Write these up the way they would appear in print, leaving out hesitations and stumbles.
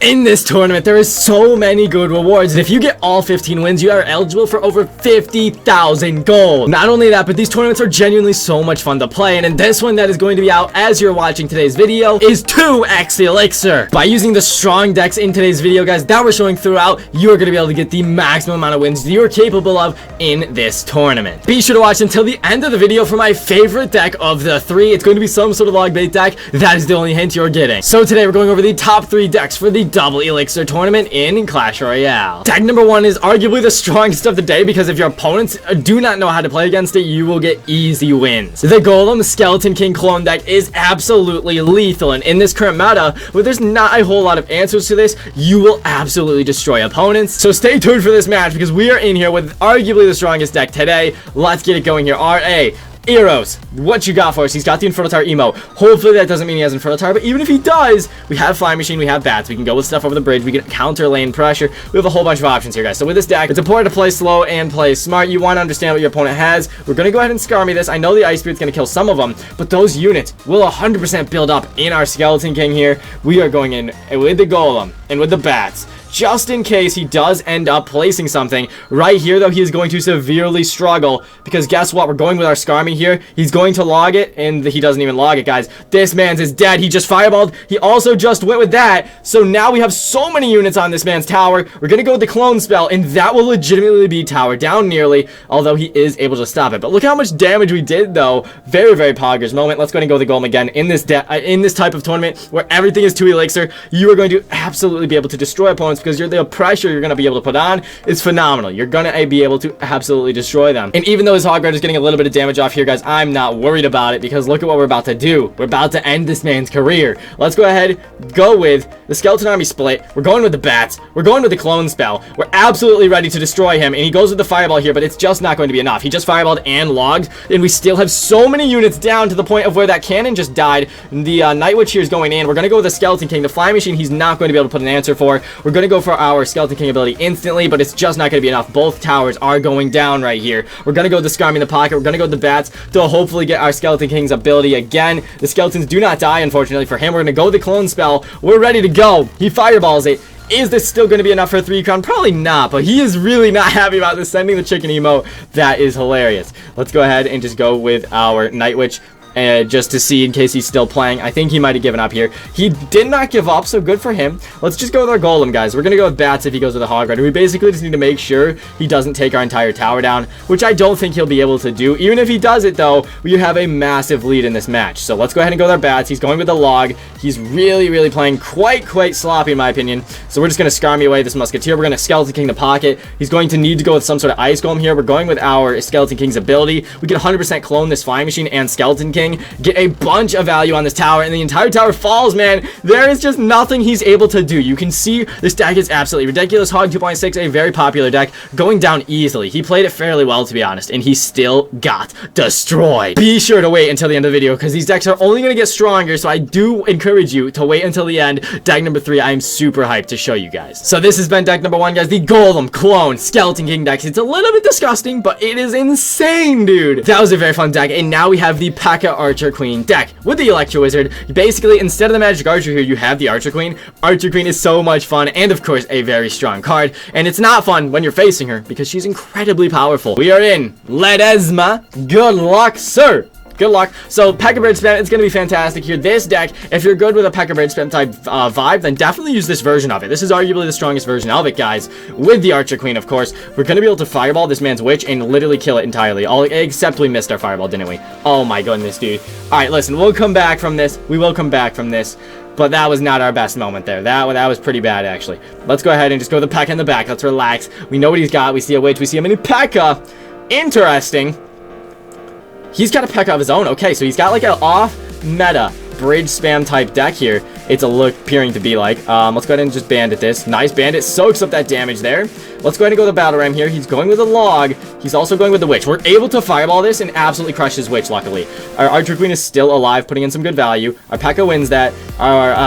In this tournament, there is so many good rewards, and if you get all 15 wins, you are eligible for over 50,000 gold. Not only that, but these tournaments are genuinely so much fun to play, and in this one that is going to be out as you're watching today's video is 2x Elixir. By using the strong decks in today's video, guys, that we're showing throughout, you are going to be able to get the maximum amount of wins you are capable of in this tournament. Be sure to watch until the end of the video for my favorite deck of the three. It's going to be some sort of log bait deck. That is the only hint you're getting. So today we're going over the top 3 decks for the Double Elixir Tournament in Clash Royale. Deck number 1 is arguably the strongest of the day because if your opponents do not know how to play against it, you will get easy wins. The Golem Skeleton King clone deck is absolutely lethal, and in this current meta, where there's not a whole lot of answers to this, you will absolutely destroy opponents. So stay tuned for this match because we are in here with arguably the strongest deck today. Let's get it going here. RA Eros, what you got for us? He's got the Inferno Tower emo. Hopefully that doesn't mean he has Inferno Tower, but even if he does, we have Flying Machine, we have Bats, we can go with stuff over the bridge, we can counter lane pressure. We have a whole bunch of options here, guys. So with this deck, it's important to play slow and play smart. You want to understand what your opponent has. We're going to go ahead and Skarmy this. I know the Ice Spirit's going to kill some of them, but those units will 100% build up in our Skeleton King here. We are going in with the Golem and with the Bats. Just in case he does end up placing something. Right here, though, he is going to severely struggle because guess what? We're going with our Skarmy here. He's going to log it, and he doesn't even log it, guys. This man's is dead. He just fireballed. He also just went with that. So now we have so many units on this man's tower. We're going to go with the clone spell, and that will legitimately be tower down nearly, although he is able to stop it. But look how much damage we did, though. Very, very poggers moment. Let's go ahead and go with the Golem again. In this type of tournament where everything is 2 elixir, you are going to absolutely be able to destroy opponents because the pressure you're going to be able to put on is phenomenal. You're going to be able to absolutely destroy them. And even though his Hog Rider is getting a little bit of damage off here, guys, I'm not worried about it because look at what we're about to do. We're about to end this man's career. Let's go ahead, go with the Skeleton Army split. We're going with the Bats. We're going with the Clone spell. We're absolutely ready to destroy him, and he goes with the Fireball here, but it's just not going to be enough. He just Fireballed and logged, and we still have so many units down to the point of where that cannon just died. The Night Witch here is going in. We're going to go with the Skeleton King. The Flying Machine, he's not going to be able to put an answer for. We're going to go for our Skeleton King ability instantly, but it's just not going to be enough. Both towers are going down right here. We're going to go with the Skarmy in the pocket. We're going to go with the Bats to hopefully get our Skeleton King's ability again. The Skeletons do not die, unfortunately, for him. We're going to go with the Clone spell. We're ready to go. He fireballs it. Is this still going to be enough for a 3 crown? Probably not, but he is really not happy about this. Sending the chicken emo. That is hilarious. Let's go ahead and just go with our Night Witch. Just to see in case he's still playing. I think he might have given up here. He did not give up, so good for him. Let's just go with our Golem, guys. We're going to go with Bats if he goes with a Hog Rider. We basically just need to make sure he doesn't take our entire tower down, which I don't think he'll be able to do. Even if he does it, though, we have a massive lead in this match. So let's go ahead and go with our Bats. He's going with the log. He's really playing quite sloppy, in my opinion. So we're just going to Skarmy away this Musketeer. We're going to Skeleton King the pocket. He's going to need to go with some sort of Ice Golem here. We're going with our Skeleton King's ability. We can 100% clone this Flying Machine and Skeleton King. Get a bunch of value on this tower, and the entire tower falls, man. There is just nothing he's able to do. You can see this deck is absolutely ridiculous. Hog 2.6, a very popular deck, going down easily. He played it fairly well, to be honest, and he still got destroyed. Be sure to wait until the end of the video, because these decks are only going to get stronger, so I do encourage you to wait until the end. Deck number 3, I am super hyped to show you guys. So this has been deck number 1, guys, the Golem Clone Skeleton King deck. It's a little bit disgusting, but it is insane, dude. That was a very fun deck, and now we have the Pekka Archer Queen deck with the Electro Wizard. Basically, instead of the Magic Archer here, you have the Archer Queen. Archer Queen is so much fun, and of course, a very strong card. And it's not fun when you're facing her because she's incredibly powerful. We are in Ledesma. Good luck, sir. Good luck. So, Pekka Bridgespam, it's going to be fantastic here. This deck, if you're good with a Pekka Bridgespam type vibe, then definitely use this version of it. This is arguably the strongest version of it, guys. With the Archer Queen, of course. We're going to be able to fireball this man's witch and literally kill it entirely. Except we missed our fireball, didn't we? Oh my goodness, dude. Alright, listen, we'll come back from this. We will come back from this. But that was not our best moment there. That was pretty bad, actually. Let's go ahead and just go with the Pekka in the back. Let's relax. We know what he's got. We see a witch. We see a mini Pekka. Interesting. He's got a Pekka of his own. Okay, so he's got like an off-meta bridge spam type deck here. It's appearing to be like. Let's go ahead and just bandit this. Nice bandit. Soaks up that damage there. Let's go ahead and go with the battle ram here. He's going with a log. He's also going with the witch. We're able to fireball this and absolutely crush his witch, luckily. Our Archer Queen is still alive, putting in some good value. Our Pekka wins that.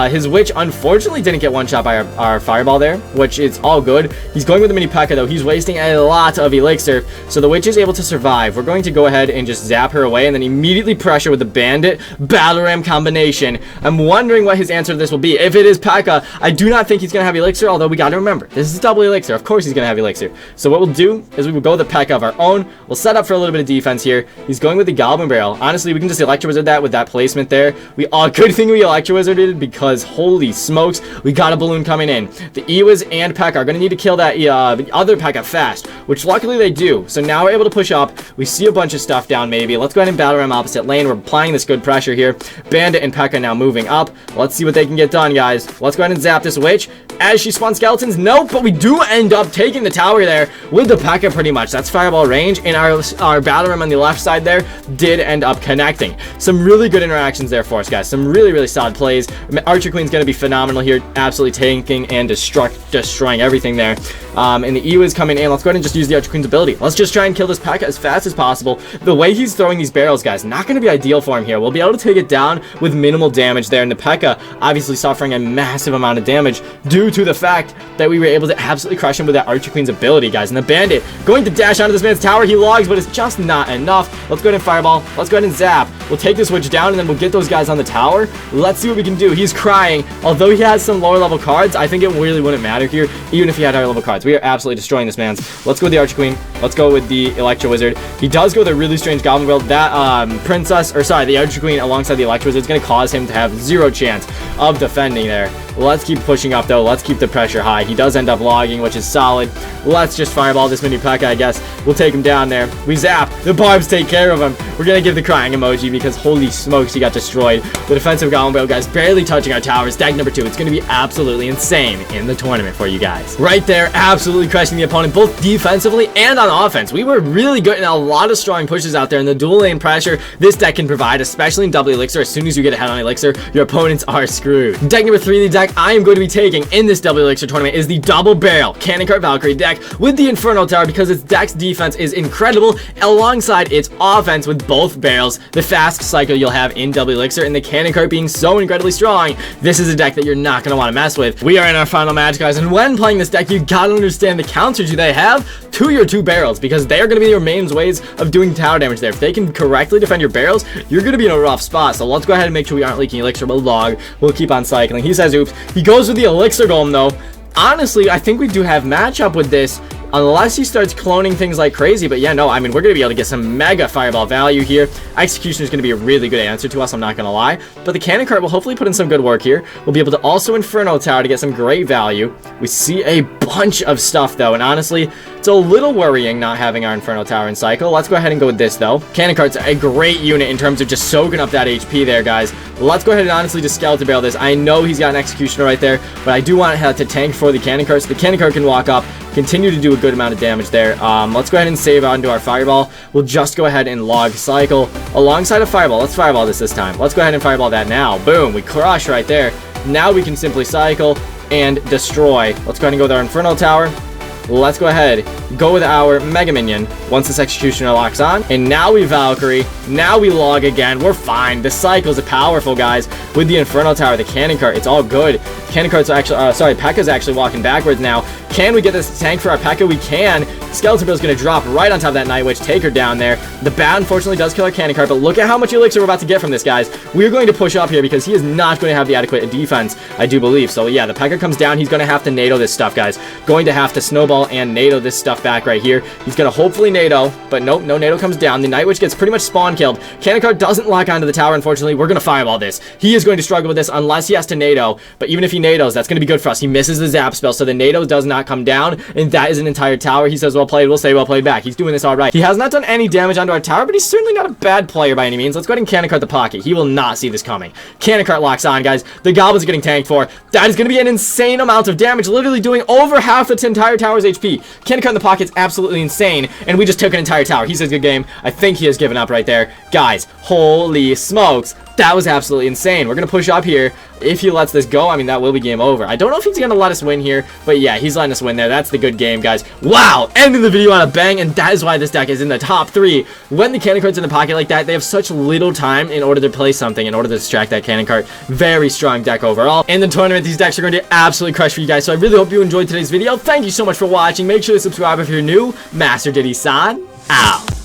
His witch, unfortunately, didn't get one shot by our fireball there, which is all good. He's going with the mini Pekka, though. He's wasting a lot of elixir, so the witch is able to survive. We're going to go ahead and just zap her away and then immediately pressure with the bandit battle ram combination. I'm wondering what his answer answer to this will be. If it is Pekka, I do not think he's going to have Elixir, although we got to remember, this is Double Elixir. Of course he's going to have Elixir. So what we'll do is we will go with the Pekka of our own. We'll set up for a little bit of defense here. He's going with the Goblin Barrel. Honestly, we can just Electro Wizard that with that placement there. Good thing we Electro Wizarded, because holy smokes, we got a balloon coming in. The Ewiz and Pekka are going to need to kill that other Pekka fast, which luckily they do. So now we're able to push up. We see a bunch of stuff down maybe. Let's go ahead and battle ram opposite lane. We're applying this good pressure here. Bandit and Pekka now moving up. Let's see what they can get done, guys. Let's go ahead and zap this witch as she spawns skeletons. Nope, but we do end up taking the tower there with the Pekka pretty much. That's fireball range, and our battle ram on the left side there did end up connecting. Some really good interactions there for us, guys. Some really solid plays. Archer Queen's going to be phenomenal here, absolutely tanking and destroying everything there. And the Ewiz coming in. Let's go ahead and just use the Archer Queen's ability. Let's just try and kill this Pekka as fast as possible. The way he's throwing these barrels, guys, not going to be ideal for him here. We'll be able to take it down with minimal damage there, and the Pekka obviously suffering a massive amount of damage due to the fact that we were able to absolutely crush him with that Archer Queen's ability, guys. And the Bandit going to dash onto this man's tower. He logs, but it's just not enough. Let's go ahead and fireball. Let's go ahead and zap. We'll take this witch down, and then we'll get those guys on the tower. Let's see what we can do. He's crying. Although he has some lower level cards, I think it really wouldn't matter here, even if he had higher level cards. We are absolutely destroying this man's. Let's go with the Archer Queen. Let's go with the Electro Wizard. He does go with a really strange Goblin World. That the Archer Queen alongside the Electro Wizard is going to cause him to have zero chance of defending there. Let's keep pushing up though. Let's keep the pressure high. He does end up logging, which is solid. Let's just fireball this mini Pekka, I guess. We'll take him down there. We zap. The barbs take care of him. We're going to give the crying emoji because holy smokes, he got destroyed. The defensive Goblin Barrel, guys, barely touching our towers. Deck number 2. It's going to be absolutely insane in the tournament for you guys. Right there, absolutely crushing the opponent, both defensively and on offense. We were really good in a lot of strong pushes out there, and the dual lane pressure this deck can provide, especially in Double Elixir. As soon as you get ahead on Elixir, your opponents are screwed. Deck number 3, the deck I am going to be taking in this Double Elixir tournament is the Double Barrel Cannon Cart Valkyrie deck with the Inferno Tower, because its deck's defense is incredible alongside its offense with both barrels, the fast cycle you'll have in Double Elixir, and the Cannon Cart being so incredibly strong. This is a deck that you're not going to want to mess with. We are in our final match, guys, and when playing this deck, you gotta understand the counters they have to your 2 barrels, because they are going to be your main ways of doing tower damage there. If they can correctly defend your barrels, you're going to be in a rough spot. So let's go ahead and make sure we aren't leaking Elixir. We'll log. We'll keep on cycling. He says oops. He goes with the Elixir Golem though. Honestly, I think we do have matchup with this, unless he starts cloning things like crazy. But yeah, no, I mean, we're going to be able to get some mega fireball value here. Execution is going to be a really good answer to us, I'm not going to lie. But the Cannon Cart will hopefully put in some good work here. We'll be able to also Inferno Tower to get some great value. We see a bunch of stuff, though, and honestly, it's a little worrying not having our Inferno Tower in cycle. Let's go ahead and go with this, though. Cannon Cart's a great unit in terms of just soaking up that HP there, guys. Let's go ahead and honestly just Skeleton Barrel this. I know he's got an Executioner right there, but I do want to tank for the Cannon Cart, so the Cannon Cart can walk up, continue to do a good amount of damage there. Let's go ahead and save onto our Fireball. We'll just go ahead and log cycle alongside a Fireball. Let's Fireball this time. Let's go ahead and Fireball that now. Boom, we crush right there. Now we can simply cycle and destroy. Let's go ahead and go with our Inferno Tower. Let's go ahead, go with our Mega Minion once this Executioner locks on. And now we Valkyrie. Now we log again. We're fine. The cycles are powerful, guys. With the Inferno Tower, the Cannon Cart, it's all good. Cannon Cart's actually, Pekka's actually walking backwards now. Can we get this tank for our Pekka? We can. Skeleton Bill's going to drop right on top of that Night Witch, take her down there. The bat, unfortunately, does kill our Cannon Cart, but look at how much Elixir we're about to get from this, guys. We're going to push up here because he is not going to have the adequate defense, I do believe. So, yeah, the Pekka comes down. He's going to have to NATO this stuff, guys. Going to have to Snowball and NATO this stuff back right here. He's going to hopefully NATO, but nope, no NATO comes down. The Night Witch gets pretty much spawn killed. Cannon Cart doesn't lock onto the tower, unfortunately. We're going to Fireball this. He is going to struggle with this unless he has to NATO, but even if he NATOs, that's going to be good for us. He misses the Zap spell, so the NATO does not come down, and that is an entire tower. He says, well played. We'll say well played back. He's doing this all right. He has not done any damage onto our tower, but he's certainly not a bad player by any means. Let's go ahead and Cannon Cart the pocket. He will not see this coming. Cannon Cart locks on, guys. The Goblins are getting tanked for. That is going to be an insane amount of damage, literally doing over half the entire tower's HP. Cannon Cart in the pocket's absolutely insane, and we just took an entire tower. He says good game. I think he has given up right there. Guys, holy smokes. That was absolutely insane. We're going to push up here. If he lets this go, I mean, that will be game over. I don't know if he's going to let us win here, but yeah, he's letting us win there. That's the good game, guys. Wow, ending the video on a bang, and that is why this deck is in the top 3. When the Cannon Cart's in the pocket like that, they have such little time in order to play something, in order to distract that Cannon Cart. Very strong deck overall. In the tournament, these decks are going to absolutely crush for you guys, so I really hope you enjoyed today's video. Thank you so much for watching. Make sure to subscribe if you're new. Master Diddy San, out.